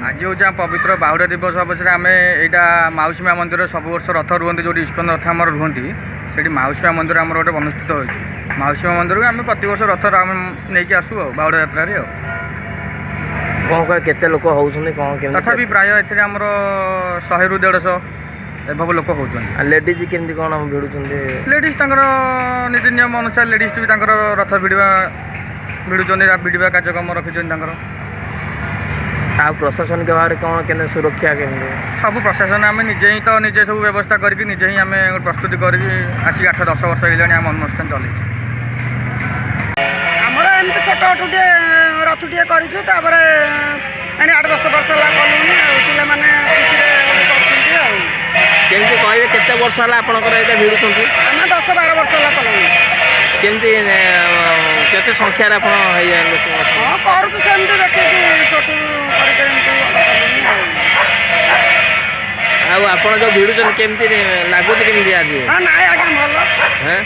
आज हूँ पवित्र बाहुड़ा दिवस अवसर आम यहाँ मौसीमा मंदिर सब वर्ष रथ रुहति जो इस्कन रथ आम रुहति से मौसीमा मंदिर आम गोटे अनुष्ठित हो मौसीमा मंदिर को आम प्रत वर्ष रथ नहीं आसू बाहुड़ा यात्रा कौन कह केते लोक होउछन्ती कौन तथापि प्राय एथिरे हमर 100 रु 150 एभव लोक होउछन्ती। लेडीज केमती कौन भिड़ुछन्ती? लेडीज तांकर नीति नियम अनुसार लेडीज भी तांकर रथ भिड़ुछन्ती भिड़वा कार्यक्रम रखिछन्ती तांकर। आ प्रशासन के बारे कौन केने सुरक्षा केमती? सब प्रशासन आम निजे ही तो निजे सब व्यवस्था करके निजे ही आम प्रस्तुति करके आसिक 8-10 वर्ष होगा आम अनुष्ठान चले आमर एमती छोट छोटे रथुटे कर 8-10 वर्ष है कलुनी मैंने केमती कहबे केते वर्ष है आपनकर एटा भिड़ुछन्ती? आम 10-12 वर्ष है कलुनी। केमती केते संख्या रे आपण हैया लोक? हाँ करूँ सेमती देखिए छोटू आप जो भिड़ुछन केमती लागुच केमती आज? हाँ ना आज्ञा भल। हैं